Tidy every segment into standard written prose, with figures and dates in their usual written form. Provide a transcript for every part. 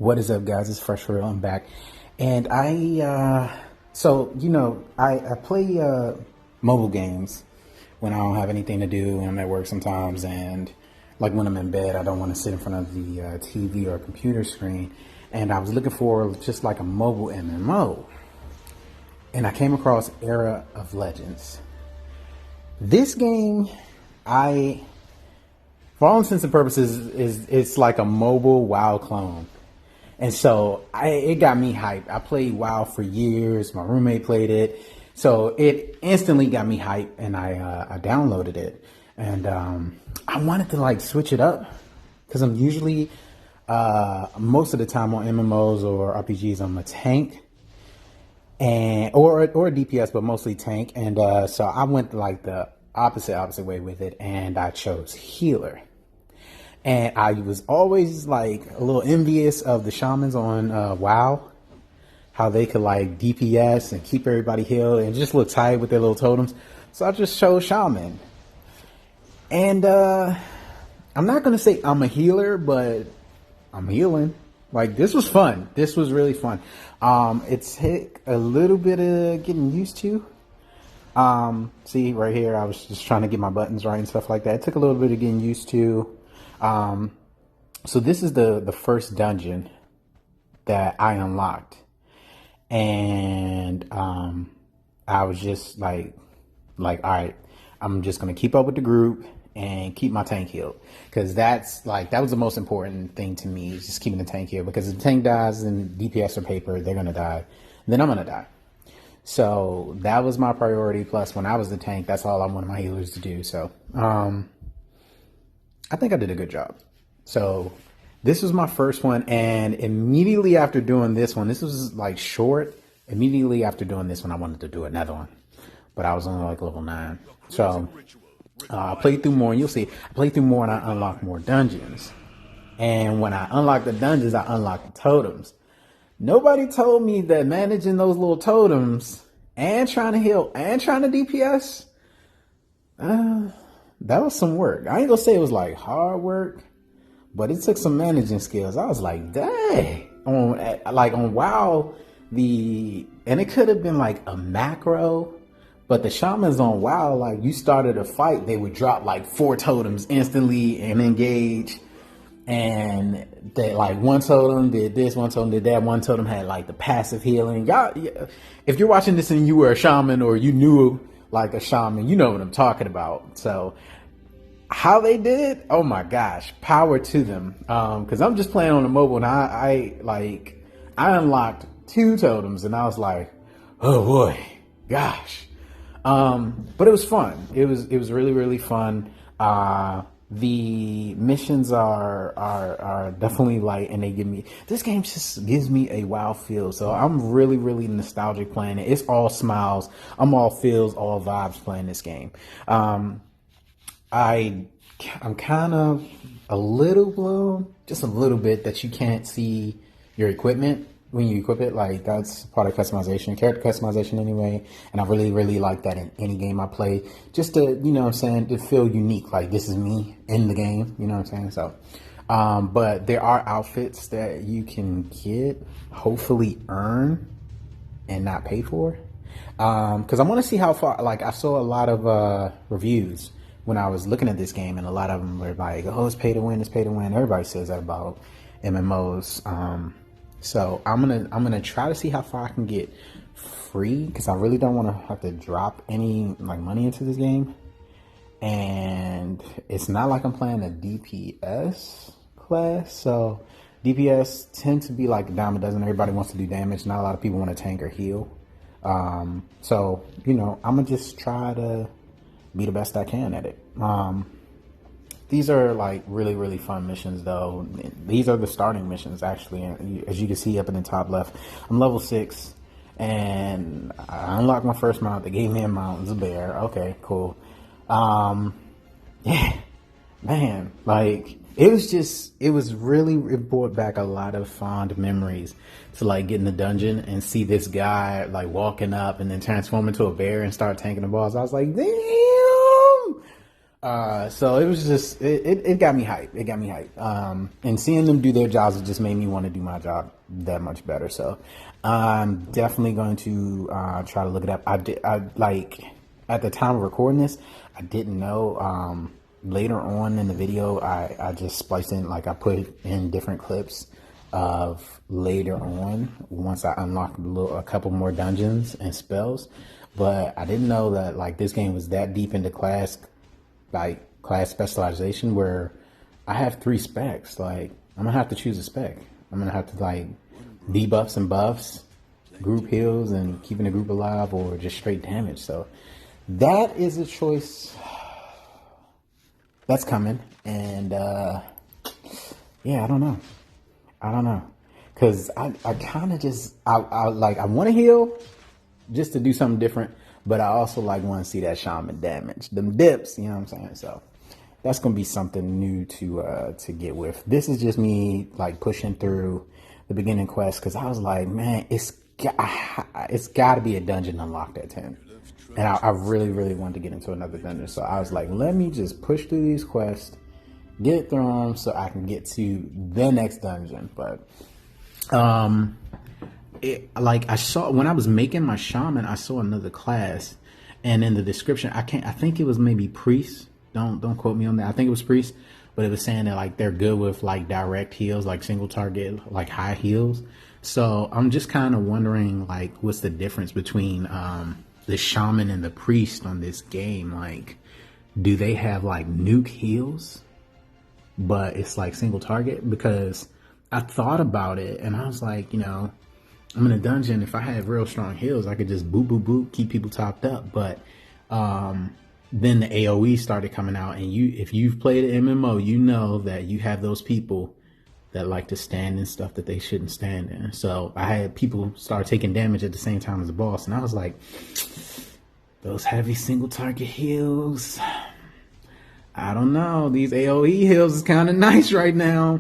What is up, guys? It's Fresh for Real. I'm back, and I play mobile games when I don't have anything to do, and I'm at work sometimes, and like when I'm in bed, I don't want to sit in front of the TV or computer screen, and I was looking for just like a mobile MMO, and I came across Era of Legends. This game, for all intents and purposes, it's like a mobile WoW clone. And so it got me hyped. I played WoW for years. My roommate played it. So it instantly got me hyped, and I downloaded it. And I wanted to like switch it up because I'm usually, most of the time on MMOs or RPGs, I'm a tank or a DPS, but mostly tank. And so I went like the opposite way with it, and I chose healer. And I was always like a little envious of the shamans on WoW, how they could like DPS and keep everybody healed and just look tight with their little totems. So I just chose shaman. And I'm not going to say I'm a healer, but I'm healing. Like, this was fun. This was really fun. It took a little bit of getting used to. See right here, I was just trying to get my buttons right and stuff like that. It took a little bit of getting used to. So this is the first dungeon that I unlocked, and I was just like, all right, I'm just gonna keep up with the group and keep my tank healed, because that was the most important thing to me, is just keeping the tank healed, because if the tank dies and DPS or paper, they're gonna die, then I'm gonna die. So that was my priority. Plus, when I was the tank, that's all I wanted my healers to do. So I think I did a good job. So this was my first one, and immediately after doing this one, this was like short. Immediately after doing this one, I wanted to do another one, but I was only like level 9. So I played through more, and you'll see, I played through more and I unlocked more dungeons. And when I unlocked the dungeons, I unlocked the totems. Nobody told me that managing those little totems and trying to heal and trying to DPS, that was some work. I ain't gonna say it was like hard work, but it took some managing skills. I was like, dang. On WoW, and it could have been like a macro, but the shamans on WoW, like, you started a fight, they would drop like 4 totems instantly and engage. And they like, one totem did this, one totem did that, one totem had like the passive healing. Y'all, if you're watching this and you were a shaman, or you knew like a shaman, you know what I'm talking about. So how they did it, oh my gosh, power to them. Because I'm just playing on the mobile, and I unlocked 2 totems, and I was like, oh boy, gosh. But it was fun. It was really, really fun. The missions are definitely light, and this game just gives me a WoW feel. So I'm really, really nostalgic playing it. It's all smiles. I'm all feels, all vibes playing this game. I'm kind of a little blown, just a little bit, that you can't see your equipment when you equip it. Like, that's part of customization, character customization anyway. And I really, really like that in any game I play, just to, you know what I'm saying, to feel unique. Like, this is me in the game, you know what I'm saying? So, but there are outfits that you can get, hopefully earn, and not pay for. Cause I want to see how far, like, I saw a lot of, reviews when I was looking at this game, and a lot of them were like, oh, it's pay to win, it's pay to win. Everybody says that about MMOs. So I'm gonna try to see how far I can get free, because I really don't want to have to drop any like money into this game. And it's not like I'm playing a DPS class, so DPS tend to be like a dime a dozen. Everybody wants to do damage. Not a lot of people want to tank or heal. So, you know, I'm gonna just try to be the best I can at it. These are like really, really fun missions, though. These are the starting missions, actually. As you can see up in the top left, I'm level 6, and I unlocked my first mount. They gave me a mount. It's a bear. Okay, cool. Yeah, man, like, it brought back a lot of fond memories to like get in the dungeon and see this guy like walking up and then transform into a bear and start tanking the boss. I was like, damn. So it was just it got me hype. It got me hype. And seeing them do their jobs, it just made me want to do my job that much better. So I'm definitely going to try to look it up. I like at the time of recording this, I didn't know. Later on in the video, I just spliced in, like I put in different clips of later on once I unlocked a couple more dungeons and spells. But I didn't know that like this game was that deep into class specialization where I have 3 specs. Like I'm gonna have to choose a spec. I'm gonna have to like debuffs and buffs, group heals and keeping the group alive, or just straight damage. So that is a choice that's coming. And yeah, I don't know. Cause I kind of just, I want to heal just to do something different. But I also like want to see that shaman damage, them dips, you know what I'm saying? So that's going to be something new to get with. This is just me like pushing through the beginning quest. Cause I was like, man, it's got to be a dungeon unlocked at 10. And I really, really wanted to get into another dungeon. So I was like, let me just push through these quests, get through them so I can get to the next dungeon. But, like I saw when I was making my shaman, I saw another class, and in the description, I think it was maybe priest. Don't quote me on that. I think it was priest, but it was saying that like they're good with like direct heals, like single target, like high heals. So I'm just kind of wondering like what's the difference between the shaman and the priest on this game? Like, do they have like nuke heals, but it's like single target? Because I thought about it and I was like, you know, I'm in a dungeon. If I have real strong heals, I could just boop, boop, boop, keep people topped up. But then the AoE started coming out, and if you've played an MMO, you know that you have those people that like to stand in stuff that they shouldn't stand in. So I had people start taking damage at the same time as the boss, and I was like, those heavy single target heals, I don't know. These AoE heals is kind of nice right now.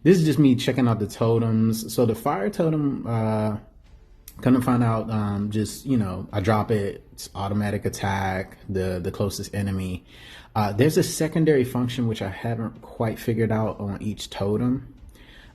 This is just me checking out the totems. So the fire totem, couldn't find out, just, you know, I drop it, it's automatic attack, the closest enemy. There's a secondary function which I haven't quite figured out on each totem.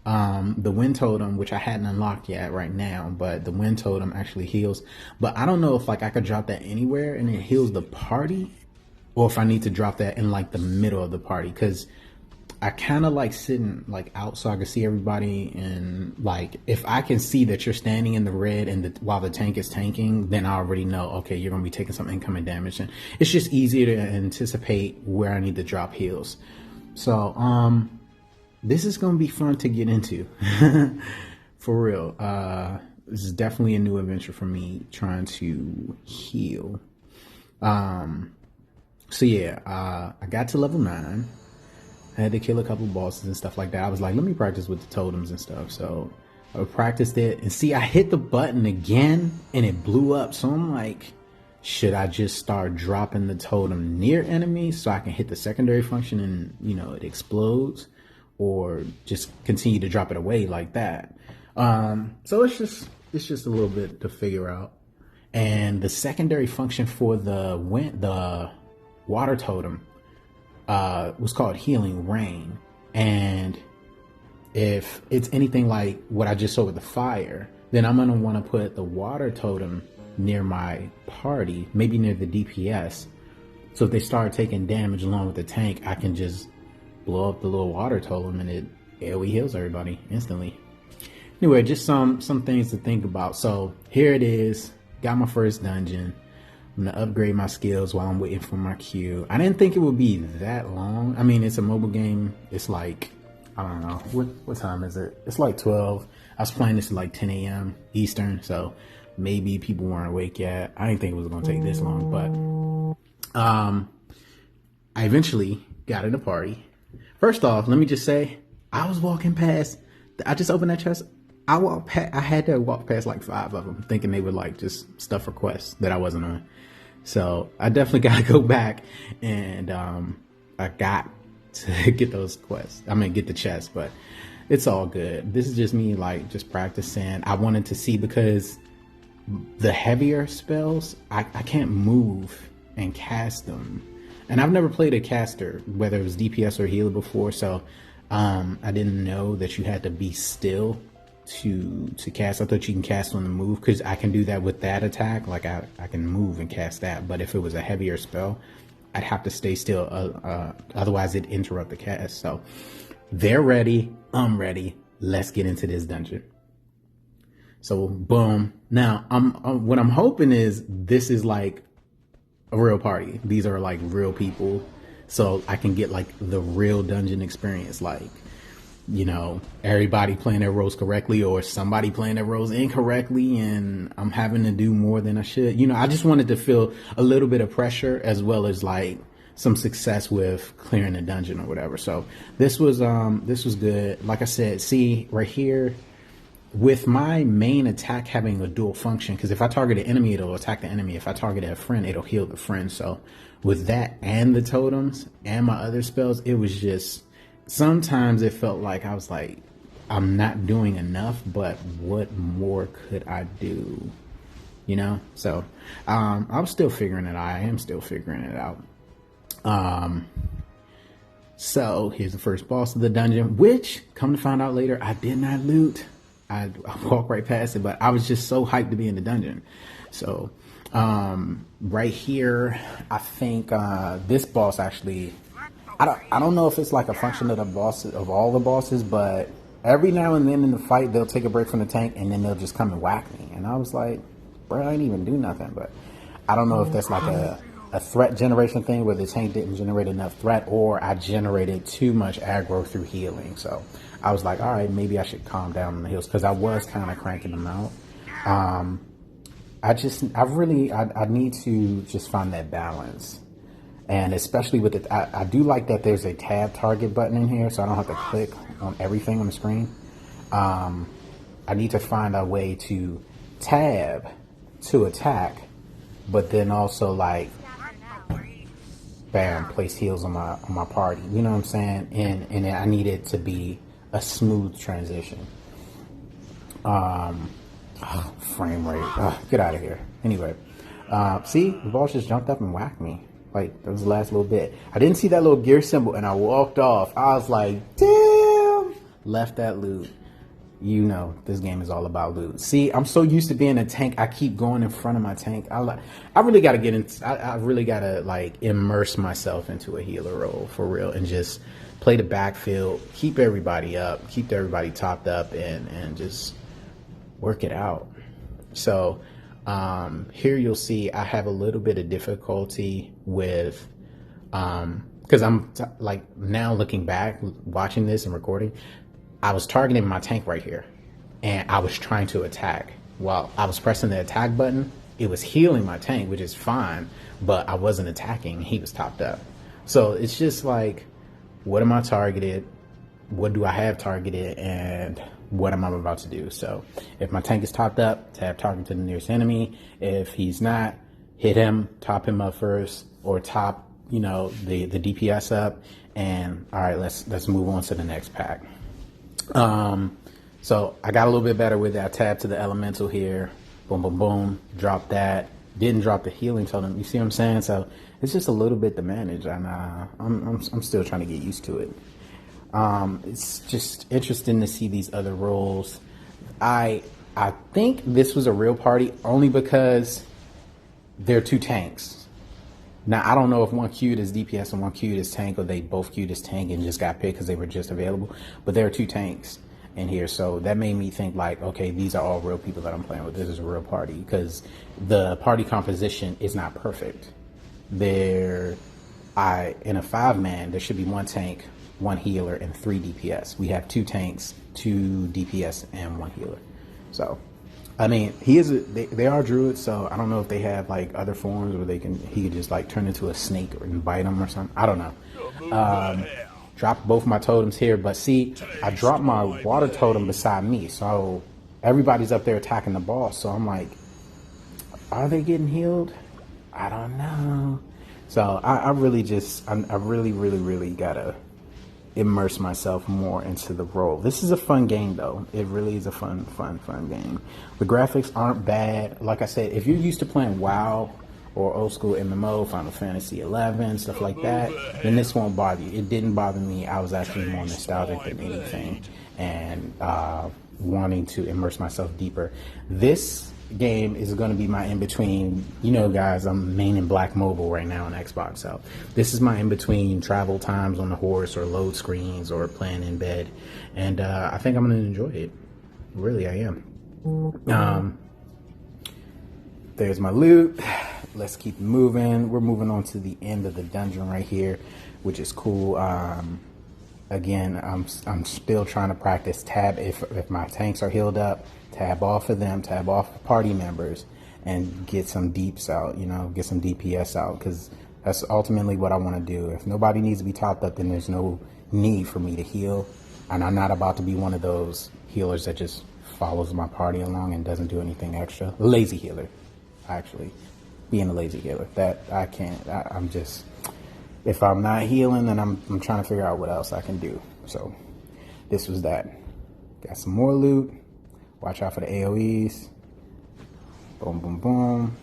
The wind totem, which I hadn't unlocked yet right now, but the wind totem actually heals. But I don't know if like I could drop that anywhere and it heals the party, or if I need to drop that in like the middle of the party, because I kind of like sitting like out so I can see everybody, and like if I can see that you're standing in the red and while the tank is tanking, then I already know, okay, you're gonna be taking some incoming damage, and it's just easier to anticipate where I need to drop heals. So this is gonna be fun to get into. For real. This is definitely a new adventure for me, trying to heal. So yeah, I got to level 9. I had to kill a couple bosses and stuff like that. I was like, let me practice with the totems and stuff. So I practiced it, and see, I hit the button again and it blew up. So I'm like, should I just start dropping the totem near enemies so I can hit the secondary function and, you know, it explodes, or just continue to drop it away like that? So it's just a little bit to figure out. And the secondary function for the water totem was called Healing Rain. And if it's anything like what I just saw with the fire, then I'm gonna want to put the water totem near my party, maybe near the DPS. So if they start taking damage along with the tank, I can just blow up the little water totem and it AoE heals everybody instantly. Anyway, just some things to think about. So here it is. Got my first dungeon. I'm gonna upgrade my skills while I'm waiting for my queue. I didn't think it would be that long. I mean, it's a mobile game. It's like, I don't know, what time is it? It's like 12. I was playing this at like 10 a.m. Eastern, so maybe people weren't awake yet. I didn't think it was gonna take this long, but I eventually got in a party. First off, let me just say, I was walking past. I just opened that chest. I had to walk past like 5 of them, thinking they were like just stuff for quests that I wasn't on. So I definitely got to go back, and I got to get those quests. I mean, get the chest, but it's all good. This is just me like just practicing. I wanted to see, because the heavier spells, I can't move and cast them And I've never played a caster, whether it was DPS or healer before, so I didn't know that you had to be still to cast. I thought you can cast on the move, because I can do that with that attack. Like I can move and cast that, but if it was a heavier spell, I'd have to stay still, otherwise it'd interrupt the cast. So they're ready, I'm ready, let's get into this dungeon. So boom. Now what I'm hoping is this is like a real party. These are like real people, so I can get like the real dungeon experience, like, you know, everybody playing their roles correctly or somebody playing their roles incorrectly and I'm having to do more than I should. You know, I just wanted to feel a little bit of pressure as well as like some success with clearing the dungeon or whatever. So this was good. Like I said, see right here, with my main attack having a dual function, because if I target an enemy, it'll attack the enemy. If I target a friend, it'll heal the friend. So with that and the totems and my other spells, it was just, sometimes it felt like I was like, I'm not doing enough, but what more could I do? You know? So I'm still figuring it out. I am still figuring it out. So here's the first boss of the dungeon, which, come to find out later, I did not loot. I walked right past it, but I was just so hyped to be in the dungeon. So right here, I think this boss actually, I don't know if it's like a function of the boss, of all the bosses, but every now and then in the fight they'll take a break from the tank and then they'll just come and whack me, and I was like, bro, I didn't even do nothing. But I don't know if that's like a threat generation thing where the tank didn't generate enough threat, or I generated too much aggro through healing. So I was like, all right, maybe I should calm down on the heals, because I was kind of cranking them out. I need to just find that balance. And especially with it, I do like that there's a tab target button in here, so I don't have to click on everything on the screen. I need to find a way to tab to attack, but then also like, bam, place heals on my party. You know what I'm saying? And I need it to be a smooth transition. Frame rate. Get out of here. Anyway, see, the boss just jumped up and whacked me. Like, that was the last little bit. I didn't see that little gear symbol and I walked off. I was like, damn, left that loot. You know, this game is all about loot. See, I'm so used to being a tank. I keep going in front of my tank. I really got to get in. I really got to like immerse myself into a healer role for real and just play the backfield, keep everybody up, keep everybody topped up, and just work it out. So here you'll see I have a little bit of difficulty with, because I'm like now looking back, watching this and recording, I was targeting my tank right here and I was trying to attack. While I was pressing the attack button, it was healing my tank, which is fine, but I wasn't attacking. He was topped up. So it's just like, what am I targeted? What do I have targeted? And what am I about to do? So if my tank is topped up, tab target to the nearest enemy. If he's not, hit him, top him up first, or top, you know, the DPS up. And all right, let's move on to the next pack. So I got a little bit better with that. I tabbed to the elemental here, boom, boom, boom, dropped that, didn't drop the healing totem. You see what I'm saying? So it's just a little bit to manage, and I'm still trying to get used to it. It's just interesting to see these other roles. I think this was a real party only because there are two tanks. Now, I don't know if one queued as DPS and one queued as tank, or they both queued as tank and just got picked because they were just available. But there are two tanks in here, so that made me think like, okay, these are all real people that I'm playing with. This is a real party, because the party composition is not perfect. In a 5-man, there should be one tank, one healer, and 3 DPS. We have 2 tanks, 2 DPS, and 1 healer. So, I mean, they are druids, so I don't know if they have like other forms where he could just like turn into a snake and bite them or something. I don't know. Dropped both my totems here, but see, I dropped my water totem beside me, so everybody's up there attacking the boss. So I'm like, are they getting healed? I don't know. So I really gotta immerse myself more into the role. This is a fun game though. It really is a fun game. The graphics aren't bad. Like I said, if you're used to playing WoW or old school MMO, Final Fantasy 11, stuff like that, then this won't bother you. It didn't bother me. I was actually more nostalgic than anything, and wanting to immerse myself deeper. This game is going to be my in-between. You know, guys, I'm main in Black Mobile right now on Xbox, so this is my in-between travel times on the horse or load screens or playing in bed, and I think I'm going to enjoy it. Really, I am. There's my loot. Let's keep moving. We're moving on to the end of the dungeon right here, which is cool. Again, I'm still trying to practice tab. If my tanks are healed up, tab off of them, tab off party members, and get some deeps out, you know, get some DPS out, because that's ultimately what I want to do. If nobody needs to be topped up, then there's no need for me to heal. And I'm not about to be one of those healers that just follows my party along and doesn't do anything extra. A lazy healer, actually. Being a lazy healer. That I can't. I'm just... If I'm not healing, then I'm trying to figure out what else I can do. So this was that. Got some more loot. Watch out for the AoEs. Boom, boom, boom.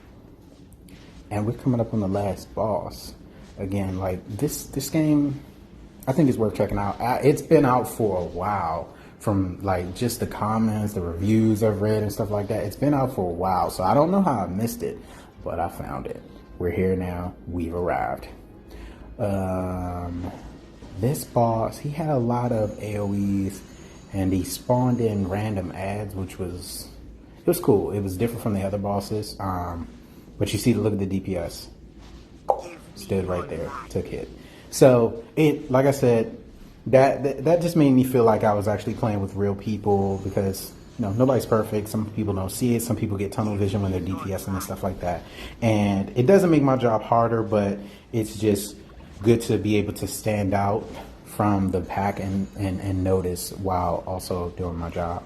And we're coming up on the last boss. Again, like this game, I think is worth checking out. It's been out for a while. From like just the comments, the reviews I've read and stuff like that. It's been out for a while. So I don't know how I missed it, but I found it. We're here now. We've arrived. This boss, he had a lot of AoEs, and he spawned in random ads, which was, it was cool. It was different from the other bosses. But you see, look at the DPS. Stood right there, took hit. So it, like I said, that just made me feel like I was actually playing with real people, because you know, nobody's perfect. Some people don't see it. Some people get tunnel vision when they're DPSing and stuff like that. And it doesn't make my job harder, but it's just good to be able to stand out from the pack and notice while also doing my job.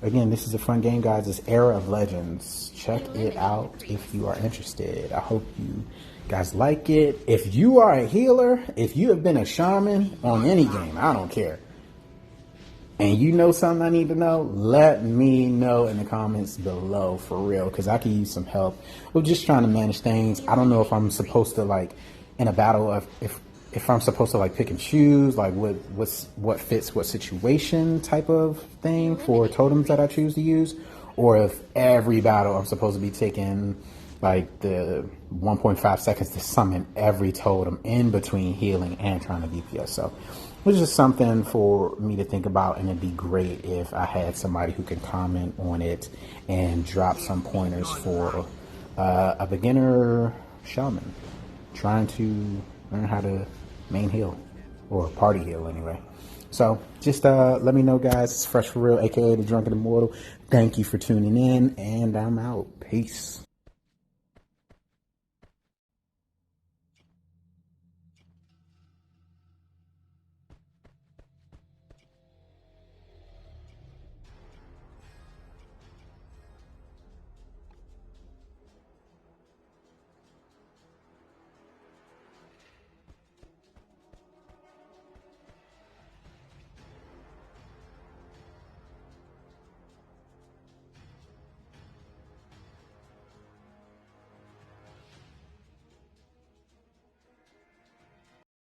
Again, this is a fun game, guys. It's Era of Legends. Check it out if you are interested. I hope you guys like it. If you are a healer, if you have been a shaman on any game, I don't care, and you know something I need to know, let me know in the comments below, for real, because I could use some help. We're just trying to manage things. I don't know if I'm supposed to, like, in a battle, if I'm supposed to like pick and choose like what fits what situation type of thing for totems that I choose to use, or if every battle I'm supposed to be taking like the 1.5 seconds to summon every totem in between healing and trying to DPS. So it's just something for me to think about, and it'd be great if I had somebody who can comment on it and drop some pointers for a beginner shaman trying to learn how to main heal, or party heal anyway. So just let me know, guys. It's Fresh for Real, aka the Drunken Immortal. Thank you for tuning in, and I'm out. Peace.